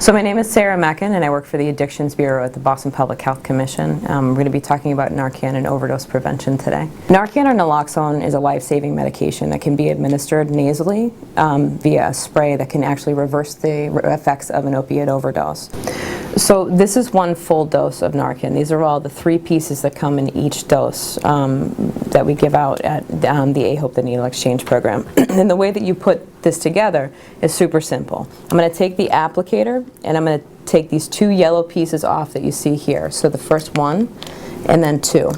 So my name is Sarah Meckin, and I work for the Addictions Bureau at the Boston Public Health Commission. We're going to be talking about Narcan and overdose prevention today. Narcan or Naloxone is a life-saving medication that can be administered nasally via a spray that can actually reverse the effects of an opiate overdose. So this is one full dose of Narcan. These are all the 3 pieces that come in each dose that we give out at the AHOPE, the Needle Exchange Program. And the way that you put this together is super simple. I'm going to take the applicator and I'm going to take these 2 yellow pieces off that you see here. So the first one and then 2.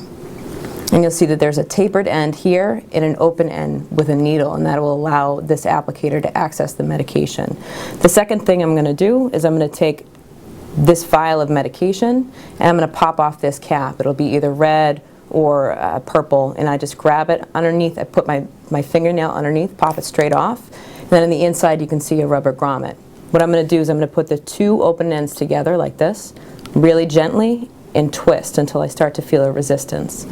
And you'll see that there's a tapered end here and an open end with a needle, and that will allow this applicator to access the medication. The second thing I'm going to do is I'm going to take this vial of medication and I'm going to pop off this cap. It'll be either red or purple, and I just grab it underneath. I put my fingernail underneath, pop it straight off, and then on the inside you can see a rubber grommet. What I'm going to do is I'm going to put the 2 open ends together like this, really gently, and twist until I start to feel a resistance.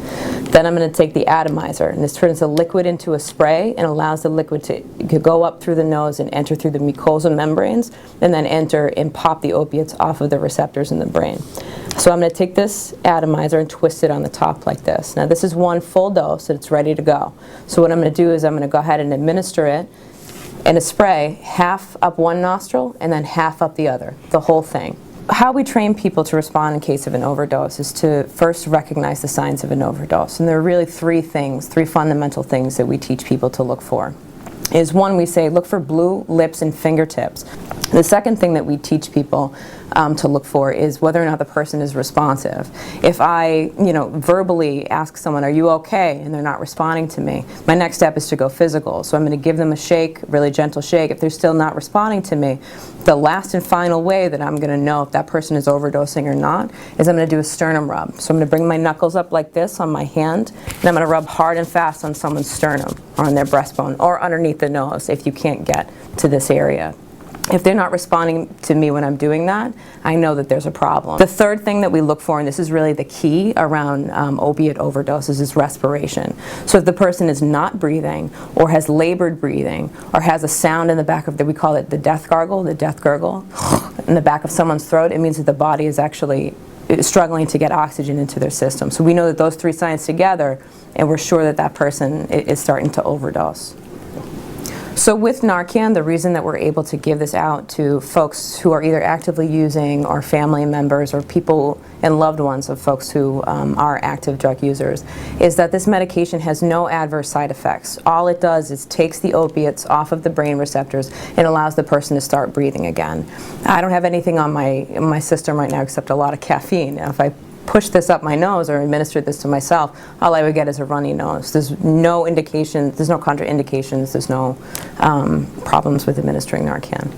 Then I'm going to take the atomizer, and this turns the liquid into a spray and allows the liquid to go up through the nose and enter through the mucosal membranes, and then enter and pop the opiates off of the receptors in the brain. So I'm going to take this atomizer and twist it on the top like this. Now this is one full dose and it's ready to go. So what I'm going to do is I'm going to go ahead and administer it in a spray, half up one nostril and then half up the other, the whole thing. How we train people to respond in case of an overdose is to first recognize the signs of an overdose. And there are really 3 fundamental things that we teach people to look for. Is one, we say look for blue lips and fingertips. The second thing that we teach people to look for is whether or not the person is responsive. If I, verbally ask someone, "Are you okay?" and they're not responding to me, my next step is to go physical. So I'm going to give them a shake, really gentle shake. If they're still not responding to me, the last and final way that I'm going to know if that person is overdosing or not is I'm going to do a sternum rub. So I'm going to bring my knuckles up like this on my hand, and I'm going to rub hard and fast on someone's sternum or on their breastbone or underneath the nose if you can't get to this area. If they're not responding to me when I'm doing that, I know that there's a problem. The third thing that we look for, and this is really the key around opiate overdoses, is respiration. So if the person is not breathing or has labored breathing or has a sound in the back of we call it the death gurgle in the back of someone's throat, it means that the body is actually struggling to get oxygen into their system. So we know that those 3 signs together, and we're sure that that person is starting to overdose. So with Narcan, the reason that we're able to give this out to folks who are either actively using or family members or people and loved ones of folks who are active drug users is that this medication has no adverse side effects. All it does is takes the opiates off of the brain receptors and allows the person to start breathing again. I don't have anything on my system right now except a lot of caffeine. Now, if I push this up my nose or administer this to myself, all I would get is a runny nose. There's no indication, there's no contraindications, there's no problems with administering Narcan.